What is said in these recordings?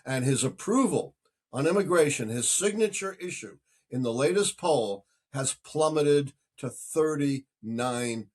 And his approval on immigration, his signature issue in the latest poll, has plummeted to 39%.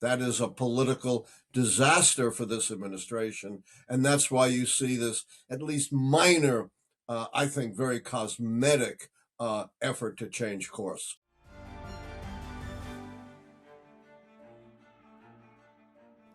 That is a political disaster for this administration. And that's why you see this at least minor, I think, very cosmetic effort to change course.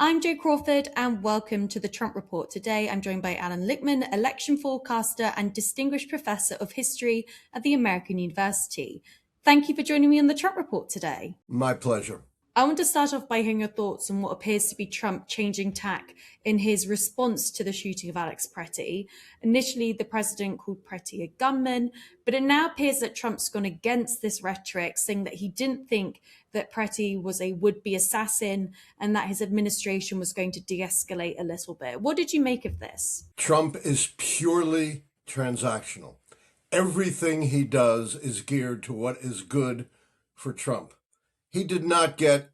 I'm Jo Crawford and welcome to the Trump Report. Today I'm joined by Allan Lichtman, election forecaster and distinguished professor of history at the American University. Thank you for joining me on the Trump Report today. My pleasure. I want to start off by hearing your thoughts on what appears to be Trump changing tack in his response to the shooting of Alex Pretty. Initially, the president called Pretty a gunman, but it now appears that Trump's gone against this rhetoric, saying that he didn't think that Pretty was a would-be assassin and that his administration was going to de-escalate a little bit. What did you make of this? Trump is purely transactional. Everything he does is geared to what is good for Trump. He did not get,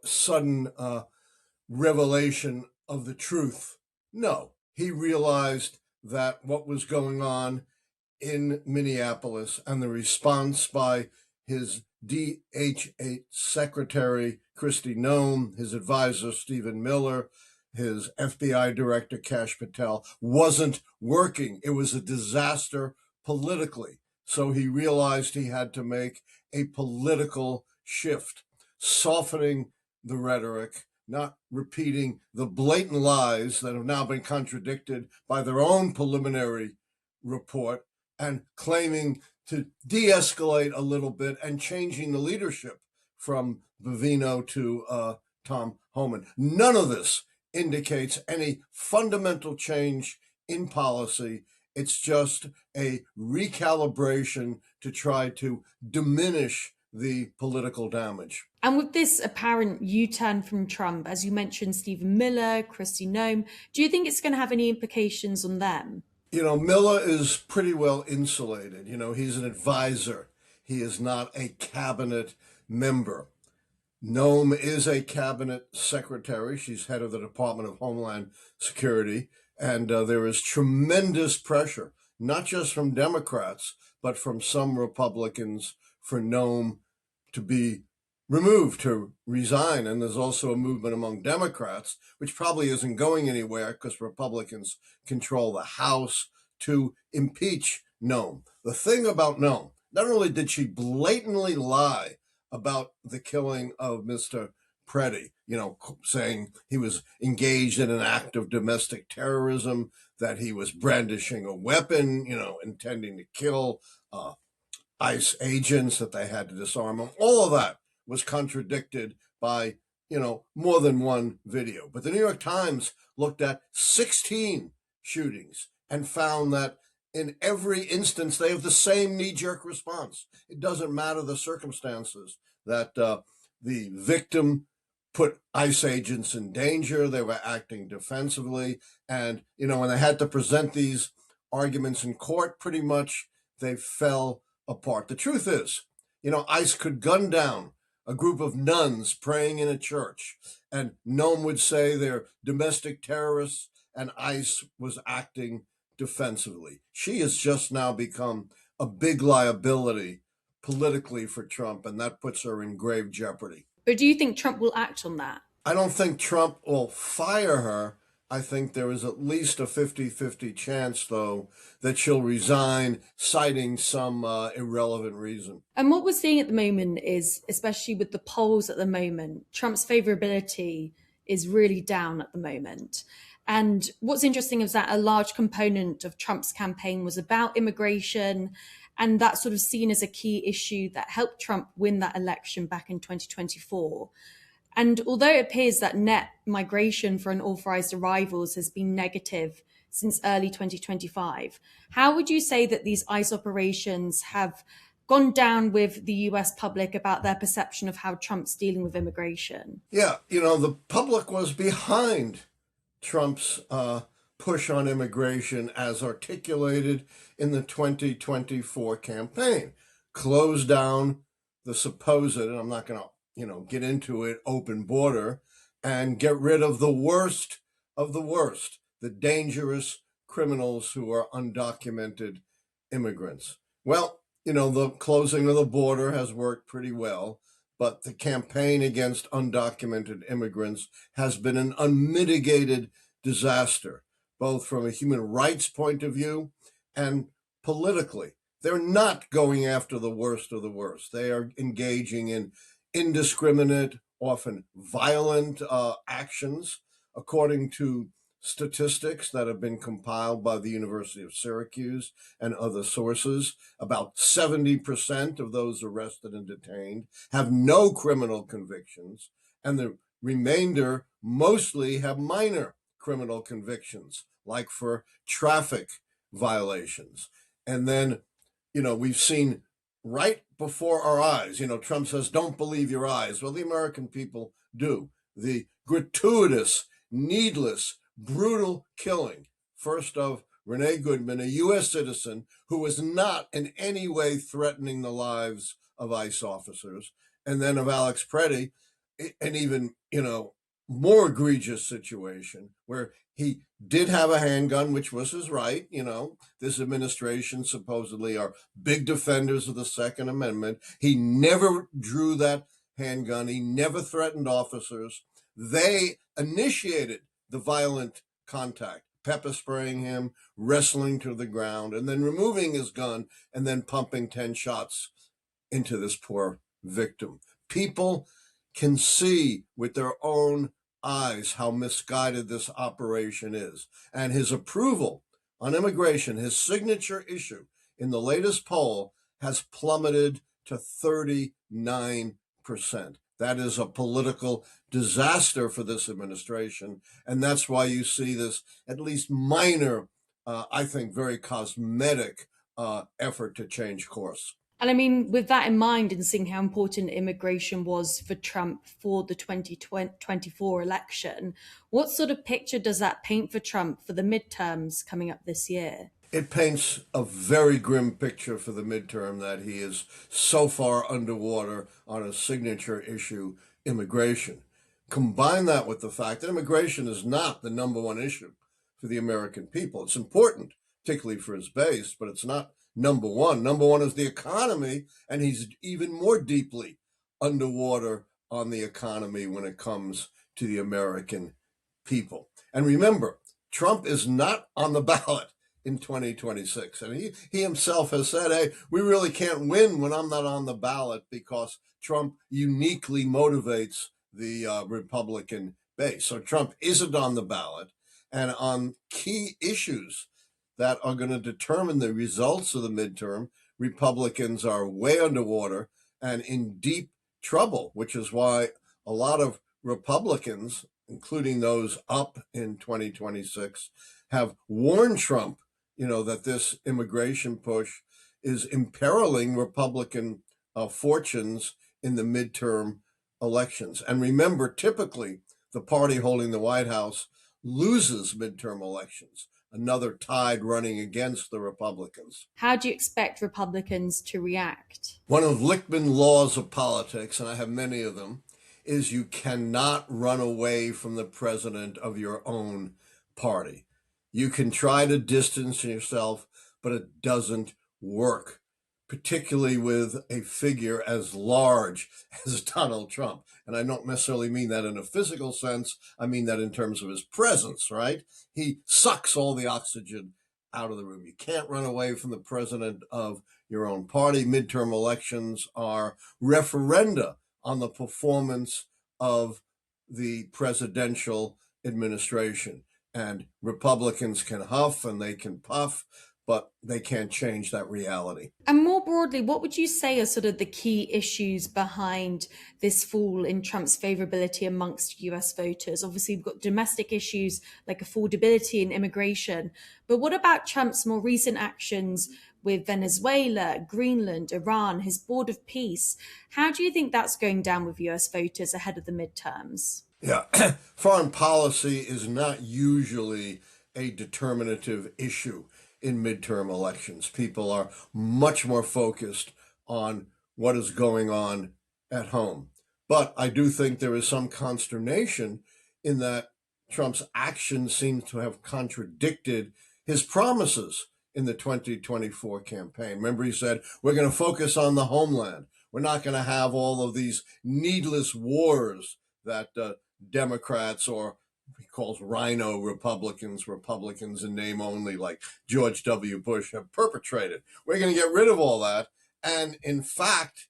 sudden revelation of the truth. No, he realized that what was going on in Minneapolis and the response by his DHS Secretary Kristi Noem, his advisor Stephen Miller, his FBI director Kash Patel, wasn't working. It was a disaster politically. So he realized he had to make a political shift, softening the rhetoric, not repeating the blatant lies that have now been contradicted by their own preliminary report, and claiming to de-escalate a little bit and changing the leadership from Bavino to Tom Homan. None of this indicates any fundamental change in policy. It's just a recalibration to try to diminish the political damage. And with this apparent U-turn from Trump, as you mentioned, Stephen Miller, Kristi Noem, do you think it's going to have any implications on them? Miller is pretty well insulated. He's an advisor. He is not a cabinet member. Noem is a cabinet secretary. She's head of the Department of Homeland Security. And there is tremendous pressure, not just from Democrats, but from some Republicans for Noem to be removed, to resign. And there's also a movement among Democrats, which probably isn't going anywhere because Republicans control the House, to impeach Noem. The thing about Noem, not only did she blatantly lie about the killing of Mr. Pretty, saying he was engaged in an act of domestic terrorism, that he was brandishing a weapon, intending to kill ICE agents, that they had to disarm them. All of that was contradicted by, more than one video. But the New York Times looked at 16 shootings and found that in every instance, they have the same knee-jerk response. It doesn't matter the circumstances, that the victim put ICE agents in danger. They were acting defensively. And, when they had to present these arguments in court, pretty much they fell apart. The truth is, ICE could gun down a group of nuns praying in a church, and Noem would say they're domestic terrorists, and ICE was acting defensively. She has just now become a big liability politically for Trump, and that puts her in grave jeopardy. But do you think Trump will act on that? I don't think Trump will fire her. I think there is at least a 50-50 chance, though, that she'll resign, citing some irrelevant reason. And what we're seeing at the moment is, especially with the polls at the moment, Trump's favorability is really down at the moment. And what's interesting is that a large component of Trump's campaign was about immigration, and that's sort of seen as a key issue that helped Trump win that election back in 2024. And although it appears that net migration for unauthorized arrivals has been negative since early 2025, how would you say that these ICE operations have gone down with the US public about their perception of how Trump's dealing with immigration? Yeah, the public was behind Trump's push on immigration as articulated in the 2024 campaign. Close down the supposed, and I'm not going to, get into it, open border, and get rid of the worst of the worst, the dangerous criminals who are undocumented immigrants. Well, the closing of the border has worked pretty well, but the campaign against undocumented immigrants has been an unmitigated disaster, both from a human rights point of view and politically. They're not going after the worst of the worst. They are engaging in indiscriminate, often violent actions, according to statistics that have been compiled by the University of Syracuse and other sources. About 70% of those arrested and detained have no criminal convictions, and the remainder mostly have minor criminal convictions, like for traffic violations. And then, we've seen right before our eyes, Trump says, don't believe your eyes. Well, the American people do. The gratuitous, needless, brutal killing, first of Renee Goodman, a U.S. citizen who was not in any way threatening the lives of ICE officers, and then of Alex Preddy, an even, more egregious situation where he did have a handgun, which was his right. This administration supposedly are big defenders of the Second Amendment. He never drew that handgun. He never threatened officers. They initiated the violent contact, pepper spraying him, wrestling to the ground, and then removing his gun and then pumping 10 shots into this poor victim. People can see with their own eyes how misguided this operation is. And his approval on immigration, his signature issue in the latest poll, has plummeted to 39%. That is a political disaster for this administration. And that's why you see this at least minor, I think very cosmetic effort to change course. And I mean, with that in mind and seeing how important immigration was for Trump for the 2024 election, what sort of picture does that paint for Trump for the midterms coming up this year? It paints a very grim picture for the midterm that he is so far underwater on a signature issue, immigration. Combine that with the fact that immigration is not the number one issue for the American people. It's important, particularly for his base, but it's not number one. Number one is the economy, and he's even more deeply underwater on the economy when it comes to the American people. And remember, Trump is not on the ballot in 2026. And he himself has said, hey, we really can't win when I'm not on the ballot because Trump uniquely motivates the Republican base. So Trump isn't on the ballot. And on key issues that are going to determine the results of the midterm, Republicans are way underwater and in deep trouble, which is why a lot of Republicans, including those up in 2026, have warned Trump, that this immigration push is imperiling Republican fortunes in the midterm elections. And remember, typically, the party holding the White House loses midterm elections, another tide running against the Republicans. How do you expect Republicans to react? One of Lichtman laws of politics, and I have many of them, is you cannot run away from the president of your own party. You can try to distance yourself, but it doesn't work, particularly with a figure as large as Donald Trump. And I don't necessarily mean that in a physical sense. I mean that in terms of his presence, right? He sucks all the oxygen out of the room. You can't run away from the president of your own party. Midterm elections are referenda on the performance of the presidential administration. And Republicans can huff and they can puff, but they can't change that reality. And more broadly, what would you say are sort of the key issues behind this fall in Trump's favorability amongst US voters? Obviously, we've got domestic issues like affordability and immigration, but what about Trump's more recent actions with Venezuela, Greenland, Iran, his board of peace? How do you think that's going down with US voters ahead of the midterms? Yeah, foreign policy is not usually a determinative issue in midterm elections. People are much more focused on what is going on at home. But I do think there is some consternation in that Trump's actions seem to have contradicted his promises in the 2024 campaign. Remember, he said, we're going to focus on the homeland. We're not going to have all of these needless wars that Democrats, or he calls rhino Republicans, Republicans in name only, like George W. Bush, have perpetrated. We're going to get rid of all that. And in fact,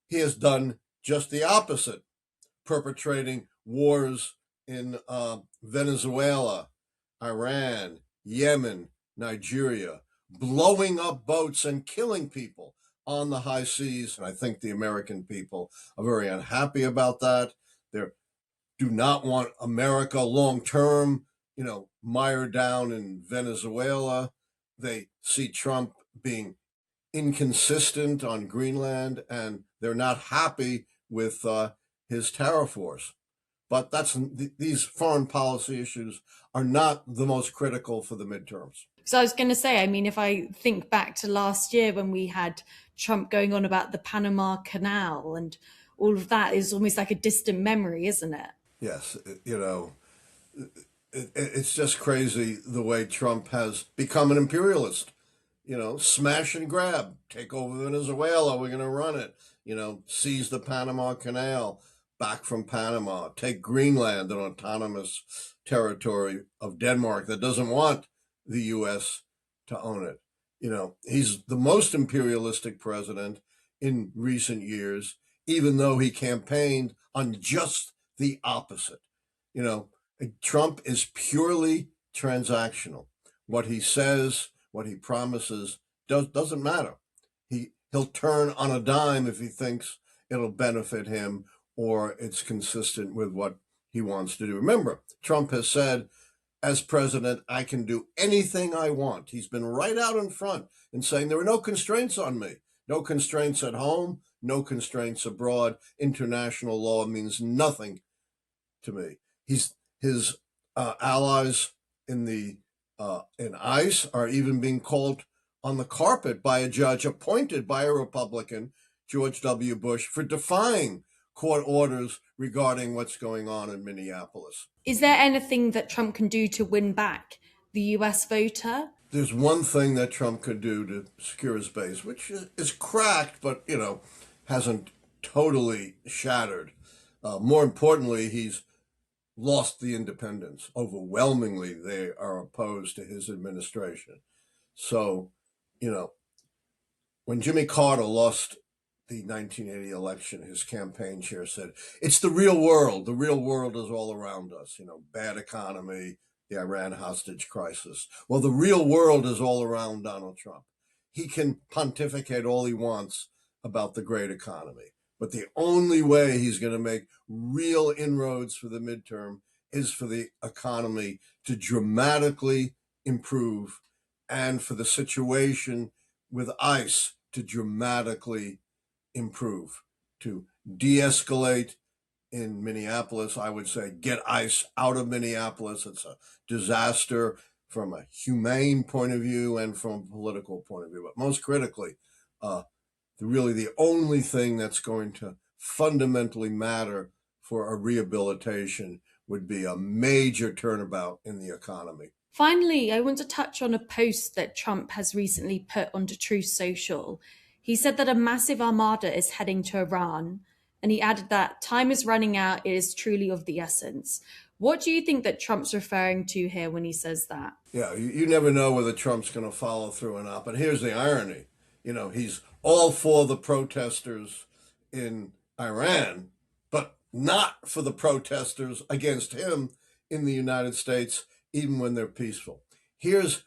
he has done just the opposite, perpetrating wars in Venezuela, Iran, Yemen, Nigeria, blowing up boats and killing people on the high seas. And I think the American people are very unhappy about that. They do not want America long term, mired down in Venezuela. They see Trump being inconsistent on Greenland, and they're not happy with his tariff wars. But these foreign policy issues are not the most critical for the midterms. So I was going to say, I mean, if I think back to last year when we had Trump going on about the Panama Canal and all of that, is almost like a distant memory, isn't it? Yes, it's just crazy the way Trump has become an imperialist. Smash and grab, take over Venezuela, we're going to run it. Seize the Panama Canal, back from Panama, take Greenland, an autonomous territory of Denmark that doesn't want the U.S. to own it. He's the most imperialistic president in recent years, even though he campaigned on just the opposite. Trump is purely transactional. What he says, what he promises doesn't matter. He'll turn on a dime if he thinks it'll benefit him or it's consistent with what he wants to do. Remember, Trump has said, as president, I can do anything I want. He's been right out in front in saying there are no constraints on me. No constraints at home, no constraints abroad. International law means nothing to me. His allies in ICE are even being called on the carpet by a judge appointed by a Republican, George W. Bush, for defying court orders regarding what's going on in Minneapolis. Is there anything that Trump can do to win back the US voter? There's one thing that Trump could do to secure his base, which is cracked, but, hasn't totally shattered. More importantly, he's lost the independents. Overwhelmingly, they are opposed to his administration. So, when Jimmy Carter lost the 1980 election, his campaign chair said, it's the real world. The real world is all around us. Bad economy, the Iran hostage crisis. Well, the real world is all around Donald Trump. He can pontificate all he wants about the great economy. But the only way he's going to make real inroads for the midterm is for the economy to dramatically improve and for the situation with ICE to dramatically improve, to de-escalate in Minneapolis. I would say get ICE out of Minneapolis. It's a disaster from a humane point of view and from a political point of view. But most critically, really the only thing that's going to fundamentally matter for a rehabilitation would be a major turnabout in the economy. Finally, I want to touch on a post that Trump has recently put onto Truth Social. He said that a massive armada is heading to Iran, and he added that time is running out, it is truly of the essence. What do you think that Trump's referring to here when he says that? Yeah, you never know whether Trump's going to follow through or not. But here's the irony. He's all for the protesters in Iran, but not for the protesters against him in the United States, even when they're peaceful. Here's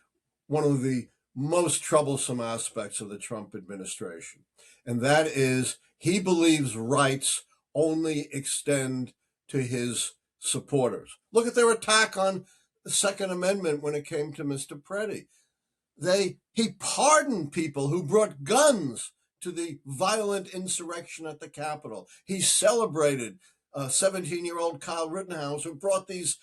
one of the most troublesome aspects of the Trump administration, and that is he believes rights only extend to his supporters. Look at their attack on the Second Amendment when it came to Mr. Preddy. He pardoned people who brought guns to the violent insurrection at the Capitol. He celebrated 17-year-old Kyle Rittenhouse who brought these,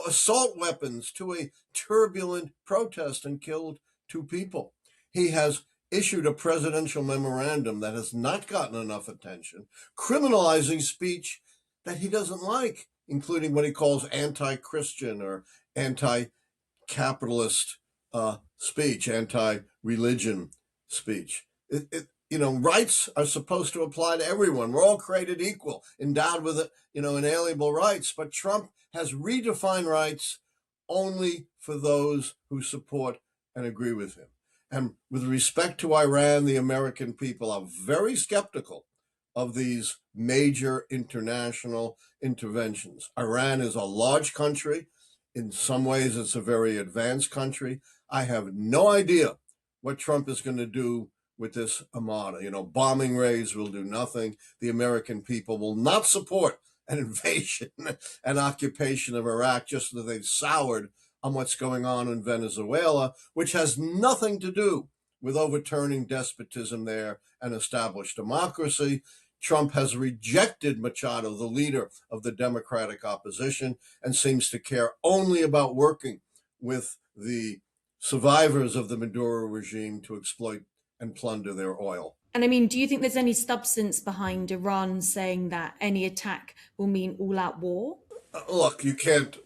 assault weapons to a turbulent protest and killed 2 people. He has issued a presidential memorandum that has not gotten enough attention, criminalizing speech that he doesn't like, including what he calls anti-Christian or anti-capitalist speech, anti-religion speech. Rights are supposed to apply to everyone. We're all created equal, endowed with, inalienable rights. But Trump has redefined rights only for those who support and agree with him. And with respect to Iran, the American people are very skeptical of these major international interventions. Iran is a large country. In some ways, it's a very advanced country. I have no idea what Trump is going to do with this armada. Bombing raids will do nothing. The American people will not support an invasion and occupation of Iraq, just as they've soured on what's going on in Venezuela, which has nothing to do with overturning despotism there and establish democracy. Trump has rejected Machado, the leader of the Democratic opposition, and seems to care only about working with the survivors of the Maduro regime to exploit and plunder their oil. And I mean, do you think there's any substance behind Iran saying that any attack will mean all-out war? Look, you can't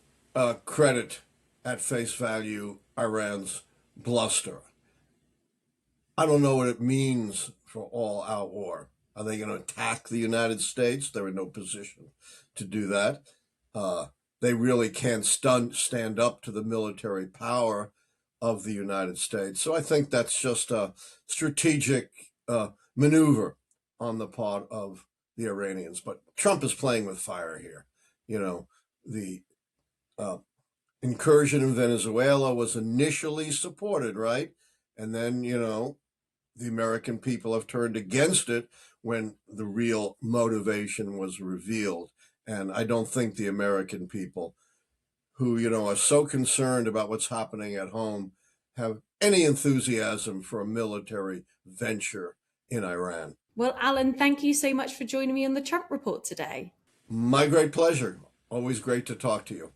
credit at face value Iran's bluster. I don't know what it means for all-out war. Are they going to attack the United States? They're in no position to do that. They really can't stand up to the military power of the United States. So I think that's just a strategic maneuver on the part of the Iranians. But Trump is playing with fire here. The incursion in Venezuela was initially supported, right? And then, the American people have turned against it when the real motivation was revealed. And I don't think the American people, who, are so concerned about what's happening at home, have any enthusiasm for a military venture in Iran. Well, Allan, thank you so much for joining me on the Trump Report today. My great pleasure. Always great to talk to you.